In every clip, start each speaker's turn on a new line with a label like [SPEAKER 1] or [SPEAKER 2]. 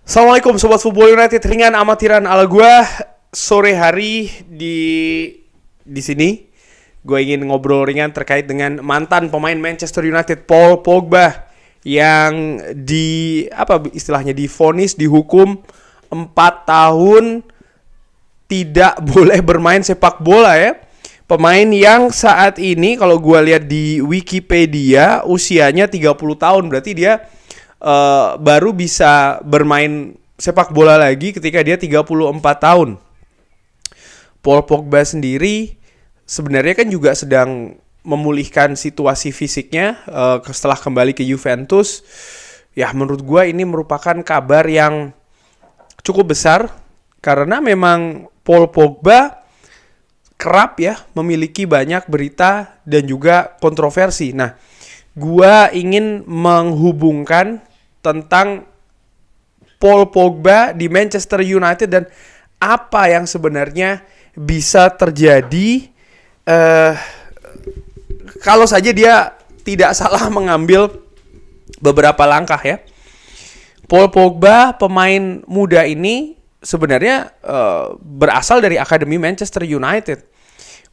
[SPEAKER 1] Assalamualaikum Sobat Football United, ringan amatiran ala gue. Sore hari di sini gue ingin ngobrol ringan terkait dengan mantan pemain Manchester United Paul Pogba yang istilahnya divonis, dihukum 4 tahun tidak boleh bermain sepak bola ya. Pemain yang saat ini kalau gue lihat di Wikipedia usianya 30 tahun, berarti dia baru bisa bermain sepak bola lagi ketika dia 34 tahun. Paul Pogba sendiri sebenarnya kan juga sedang memulihkan situasi fisiknya setelah kembali ke Juventus. Ya, menurut gue ini merupakan kabar yang cukup besar karena memang Paul Pogba kerap ya memiliki banyak berita dan juga kontroversi. Nah, gua ingin menghubungkan tentang Paul Pogba di Manchester United dan apa yang sebenarnya bisa terjadi kalau saja dia tidak salah mengambil beberapa langkah ya. Paul Pogba, pemain muda ini sebenarnya berasal dari Akademi Manchester United.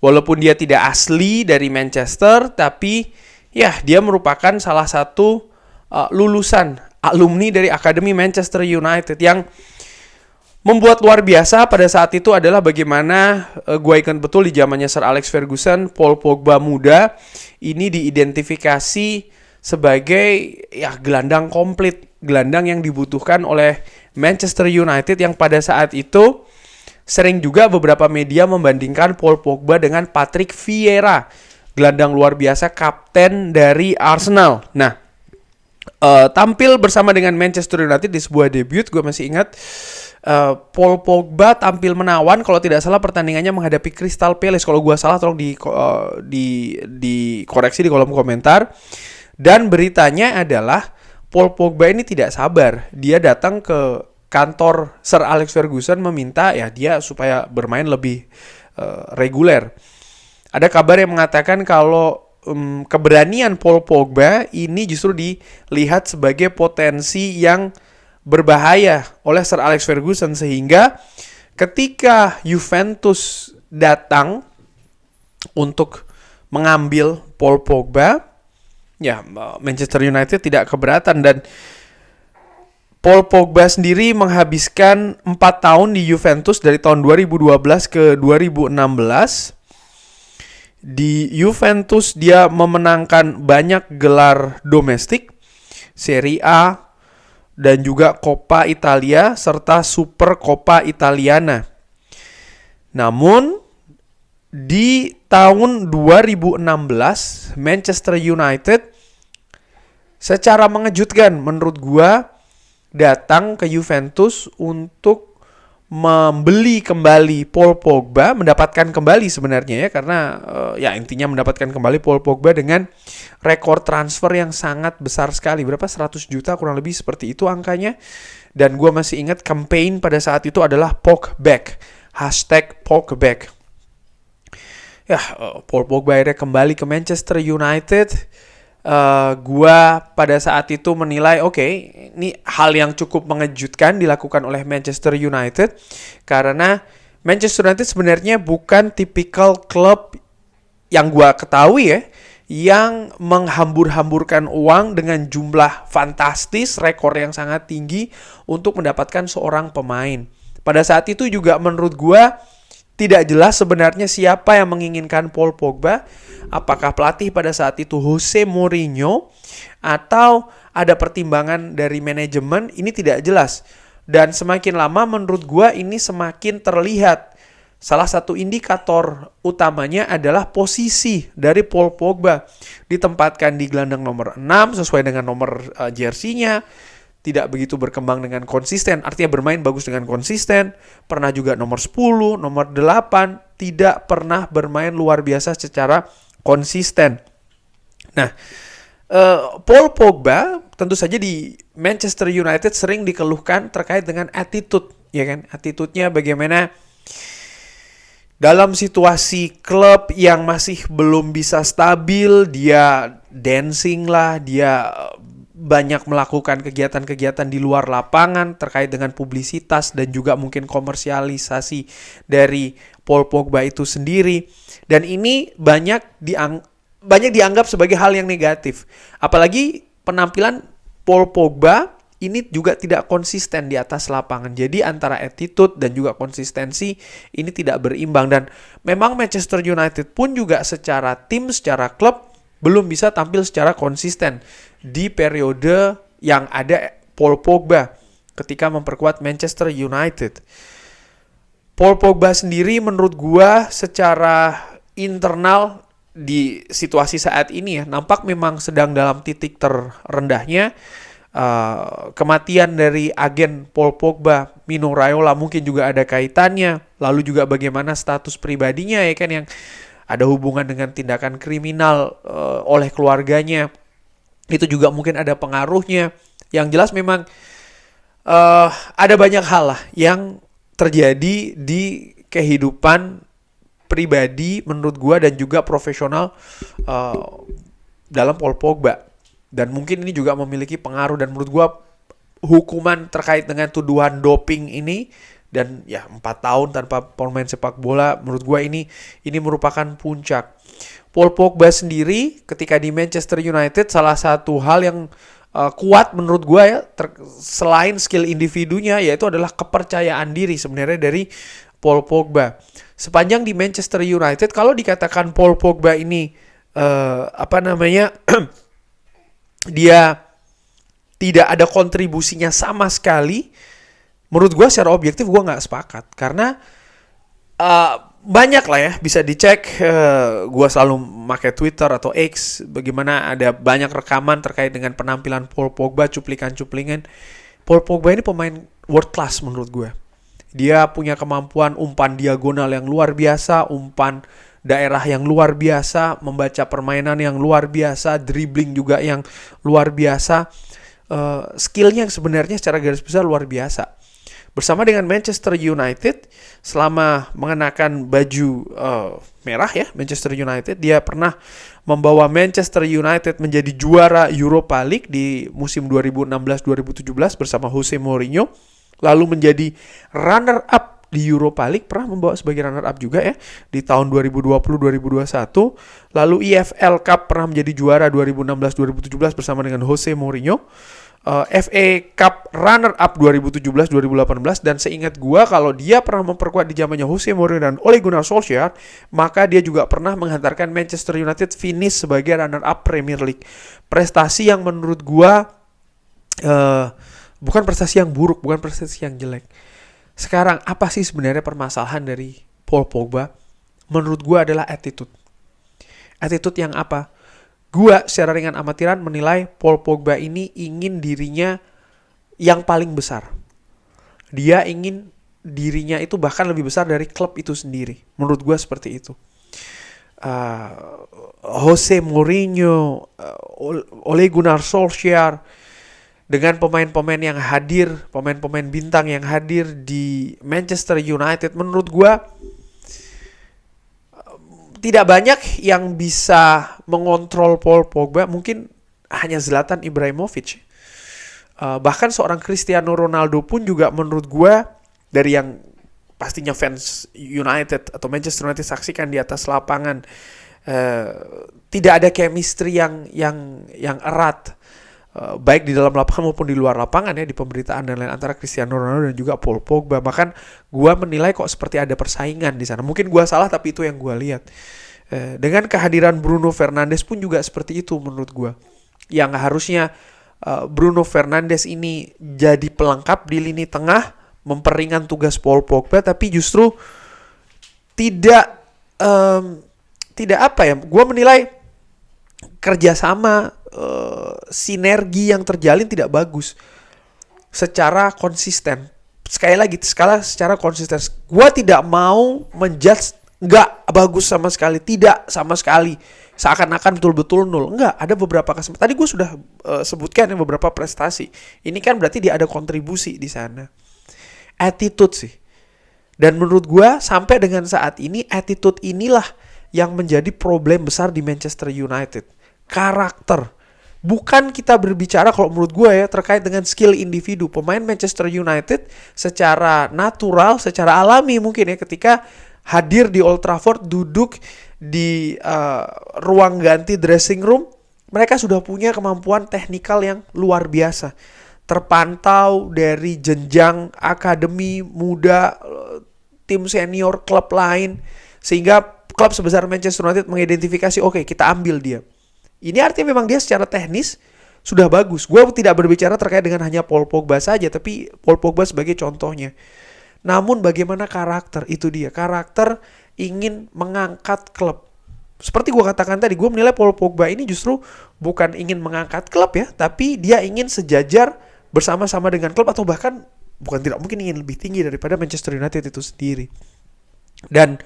[SPEAKER 1] Walaupun dia tidak asli dari Manchester, tapi ya dia merupakan salah satu lulusan alumni dari Akademi Manchester United. Yang membuat luar biasa pada saat itu adalah bagaimana gue ingat betul di zamannya Sir Alex Ferguson, Paul Pogba muda ini diidentifikasi sebagai ya gelandang komplit, gelandang yang dibutuhkan oleh Manchester United, yang pada saat itu sering juga beberapa media membandingkan Paul Pogba dengan Patrick Vieira, gelandang luar biasa, kapten dari Arsenal. Nah, tampil bersama dengan Manchester United di sebuah debut, gue masih ingat Paul Pogba tampil menawan, kalau tidak salah pertandingannya menghadapi Crystal Palace. Kalau gue salah tolong dikoreksi di kolom komentar. Dan beritanya adalah Paul Pogba ini tidak sabar. Dia datang ke kantor Sir Alex Ferguson meminta ya dia supaya bermain lebih reguler. Ada kabar yang mengatakan kalau keberanian Paul Pogba ini justru dilihat sebagai potensi yang berbahaya oleh Sir Alex Ferguson, sehingga ketika Juventus datang untuk mengambil Paul Pogba, ya Manchester United tidak keberatan dan Paul Pogba sendiri menghabiskan 4 tahun di Juventus dari tahun 2012 ke 2016. Di Juventus dia memenangkan banyak gelar domestik, Serie A dan juga Coppa Italia serta Super Coppa Italiana. Namun di tahun 2016 Manchester United secara mengejutkan menurut gua datang ke Juventus untuk membeli kembali Paul Pogba, mendapatkan kembali sebenarnya ya, karena ya intinya mendapatkan kembali Paul Pogba dengan rekor transfer yang sangat besar sekali, berapa 100 juta kurang lebih seperti itu angkanya. Dan gue masih ingat campaign pada saat itu adalah Pogback, #Pogback. Ya, Paul Pogba akhirnya kembali ke Manchester United. Gua pada saat itu menilai ini hal yang cukup mengejutkan dilakukan oleh Manchester United, karena Manchester United sebenarnya bukan tipikal klub yang gua ketahui ya yang menghambur-hamburkan uang dengan jumlah fantastis, rekor yang sangat tinggi untuk mendapatkan seorang pemain. Pada saat itu juga menurut gua tidak jelas sebenarnya siapa yang menginginkan Paul Pogba. Apakah pelatih pada saat itu Jose Mourinho atau ada pertimbangan dari manajemen, ini tidak jelas. Dan semakin lama menurut gua ini semakin terlihat. Salah satu indikator utamanya adalah posisi dari Paul Pogba. Ditempatkan di gelandang nomor 6 sesuai dengan nomor jersey-nya. Tidak begitu berkembang dengan konsisten, artinya bermain bagus dengan konsisten. Pernah juga nomor 10, nomor 8, tidak pernah bermain luar biasa secara konsisten. Nah, Paul Pogba tentu saja di Manchester United sering dikeluhkan terkait dengan attitude, ya kan? Attitude-nya bagaimana dalam situasi klub yang masih belum bisa stabil, dia dancing lah, dia banyak melakukan kegiatan-kegiatan di luar lapangan terkait dengan publisitas dan juga mungkin komersialisasi dari Paul Pogba itu sendiri. Dan ini banyak dianggap sebagai hal yang negatif. Apalagi penampilan Paul Pogba ini juga tidak konsisten di atas lapangan. Jadi antara attitude dan juga konsistensi ini tidak berimbang. Dan memang Manchester United pun juga secara tim, secara klub belum bisa tampil secara konsisten di periode yang ada Paul Pogba ketika memperkuat Manchester United. Paul Pogba sendiri menurut gua secara internal di situasi saat ini ya nampak memang sedang dalam titik terendahnya. Kematian dari agen Paul Pogba, Mino Raiola mungkin juga ada kaitannya. Lalu juga bagaimana status pribadinya ya kan yang ada hubungan dengan tindakan kriminal oleh keluarganya. Itu juga mungkin ada pengaruhnya. Yang jelas memang ada banyak hal lah yang terjadi di kehidupan pribadi menurut gua dan juga profesional dalam Paul Pogba. Dan mungkin ini juga memiliki pengaruh dan menurut gue hukuman terkait dengan tuduhan doping ini dan ya 4 tahun tanpa pemain sepak bola menurut gue ini merupakan puncak. Paul Pogba sendiri ketika di Manchester United salah satu hal yang kuat menurut gue ya selain skill individunya yaitu adalah kepercayaan diri sebenarnya dari Paul Pogba. Sepanjang di Manchester United kalau dikatakan Paul Pogba ini dia tidak ada kontribusinya sama sekali, menurut gue secara objektif gue nggak sepakat karena banyak lah ya bisa dicek. Gue selalu pakai Twitter atau X bagaimana ada banyak rekaman terkait dengan penampilan Paul Pogba, cuplikan-cuplikan. Paul Pogba ini pemain world class menurut gue. Dia punya kemampuan umpan diagonal yang luar biasa, umpan daerah yang luar biasa, membaca permainan yang luar biasa, dribbling juga yang luar biasa. Skillnya yang sebenarnya secara garis besar luar biasa. Bersama dengan Manchester United, selama mengenakan baju merah ya, Manchester United, dia pernah membawa Manchester United menjadi juara Europa League di musim 2016-2017 bersama Jose Mourinho. Lalu menjadi runner-up di Europa League, pernah membawa sebagai runner-up juga ya di tahun 2020-2021. Lalu EFL Cup pernah menjadi juara 2016-2017 bersama dengan Jose Mourinho. FA Cup runner-up 2017-2018 dan seingat gua kalau dia pernah memperkuat di zamannya Jose Mourinho dan Ole Gunnar Solskjaer, maka dia juga pernah menghantarkan Manchester United finish sebagai runner-up Premier League. Prestasi yang menurut gua bukan prestasi yang buruk, bukan prestasi yang jelek. Sekarang apa sih sebenarnya permasalahan dari Paul Pogba? Menurut gue adalah attitude. Attitude yang apa? Gue secara ringan amatiran menilai Paul Pogba ini ingin dirinya yang paling besar. Dia ingin dirinya itu bahkan lebih besar dari klub itu sendiri. Menurut gue seperti itu. Jose Mourinho, Ole Gunnar Solskjaer, dengan pemain-pemain yang hadir, pemain-pemain bintang yang hadir di Manchester United, menurut gue tidak banyak yang bisa mengontrol Paul Pogba. Mungkin hanya Zlatan Ibrahimovic. Bahkan seorang Cristiano Ronaldo pun juga menurut gue dari yang pastinya fans United atau Manchester United saksikan di atas lapangan, tidak ada chemistry yang erat. Baik di dalam lapangan maupun di luar lapangan ya, di pemberitaan dan lain antara Cristiano Ronaldo dan juga Paul Pogba. Bahkan gue menilai kok seperti ada persaingan di sana. Mungkin gue salah tapi itu yang gue lihat. Dengan kehadiran Bruno Fernandes pun juga seperti itu menurut gue. Yang harusnya Bruno Fernandes ini jadi pelengkap di lini tengah, memperingan tugas Paul Pogba, tapi justru tidak apa ya? Gue menilai kerjasama sinergi yang terjalin tidak bagus secara konsisten. Sekali lagi, secara konsisten. Gua tidak mau menjudge nggak bagus sama sekali, tidak sama sekali. Seakan-akan betul-betul nol. Enggak, ada beberapa kesempatan. Tadi gue sudah sebutkan yang beberapa prestasi. Ini kan berarti dia ada kontribusi di sana. Attitude sih. Dan menurut gue sampai dengan saat ini attitude inilah yang menjadi problem besar di Manchester United. Karakter. Bukan kita berbicara kalau menurut gue ya terkait dengan skill individu. Pemain Manchester United secara natural, secara alami mungkin ya ketika hadir di Old Trafford, duduk di ruang ganti dressing room, mereka sudah punya kemampuan teknikal yang luar biasa. Terpantau dari jenjang akademi muda, tim senior, klub lain, sehingga klub sebesar Manchester United mengidentifikasi, oke, kita ambil dia. Ini artinya memang dia secara teknis sudah bagus. Gue tidak berbicara terkait dengan hanya Paul Pogba saja, tapi Paul Pogba sebagai contohnya. Namun bagaimana karakter, itu dia. Karakter ingin mengangkat klub. Seperti gue katakan tadi, gue menilai Paul Pogba ini justru bukan ingin mengangkat klub ya, tapi dia ingin sejajar bersama-sama dengan klub, atau bahkan bukan tidak mungkin ingin lebih tinggi daripada Manchester United itu sendiri. Dan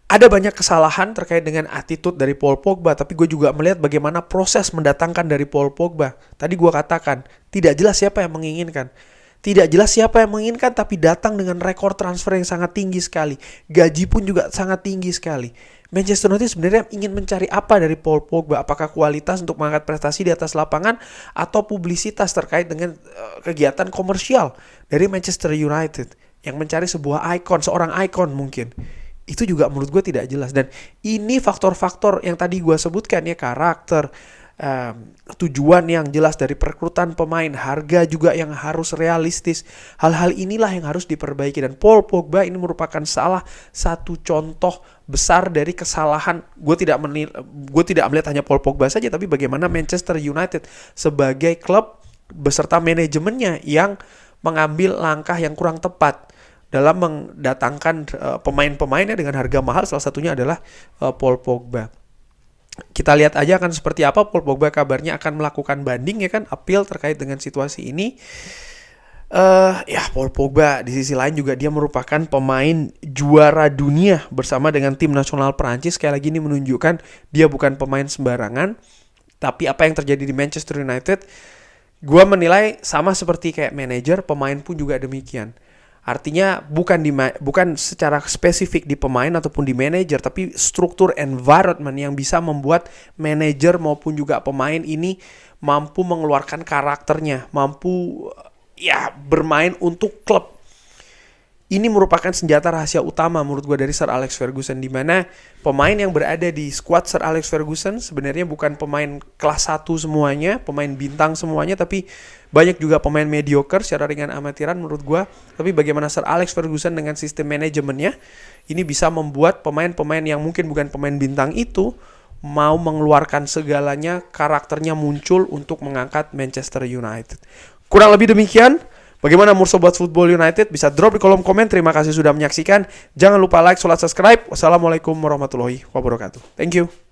[SPEAKER 1] ada banyak kesalahan terkait dengan attitude dari Paul Pogba, tapi gue juga melihat bagaimana proses mendatangkan dari Paul Pogba. Tadi gue katakan, tidak jelas siapa yang menginginkan. Tidak jelas siapa yang menginginkan, tapi datang dengan rekor transfer yang sangat tinggi sekali. Gaji pun juga sangat tinggi sekali. Manchester United sebenarnya ingin mencari apa dari Paul Pogba? Apakah kualitas untuk mengangkat prestasi di atas lapangan, atau publisitas terkait dengan kegiatan komersial dari Manchester United yang mencari sebuah ikon, seorang ikon mungkin. Itu juga menurut gue tidak jelas. Dan ini faktor-faktor yang tadi gue sebutkan ya, karakter, tujuan yang jelas dari perekrutan pemain, harga juga yang harus realistis. Hal-hal inilah yang harus diperbaiki. Dan Paul Pogba ini merupakan salah satu contoh besar dari kesalahan. Gue tidak melihat hanya Paul Pogba saja, tapi bagaimana Manchester United sebagai klub beserta manajemennya yang mengambil langkah yang kurang tepat dalam mendatangkan pemain-pemainnya dengan harga mahal. Salah satunya adalah Paul Pogba. Kita lihat aja akan seperti apa. Paul Pogba kabarnya akan melakukan banding ya kan, appeal terkait dengan situasi ini. Paul Pogba di sisi lain juga dia merupakan pemain juara dunia bersama dengan tim nasional Perancis. Sekali lagi ini menunjukkan dia bukan pemain sembarangan. Tapi apa yang terjadi di Manchester United, gue menilai sama seperti kayak manajer, pemain pun juga demikian. Artinya bukan secara spesifik di pemain ataupun di manajer, tapi struktur environment yang bisa membuat manajer maupun juga pemain ini mampu mengeluarkan karakternya, mampu bermain untuk klub. Ini merupakan senjata rahasia utama menurut gue dari Sir Alex Ferguson, di mana pemain yang berada di squad Sir Alex Ferguson sebenarnya bukan pemain kelas 1 semuanya, pemain bintang semuanya, tapi banyak juga pemain mediocre secara ringan amatiran menurut gue. Tapi bagaimana Sir Alex Ferguson dengan sistem manajemennya ini bisa membuat pemain-pemain yang mungkin bukan pemain bintang itu mau mengeluarkan segalanya, karakternya muncul untuk mengangkat Manchester United. Kurang lebih demikian. Bagaimana menurut Sobat Football United? Bisa drop di kolom komen. Terima kasih sudah menyaksikan. Jangan lupa like, subscribe. Wassalamualaikum warahmatullahi wabarakatuh. Thank you.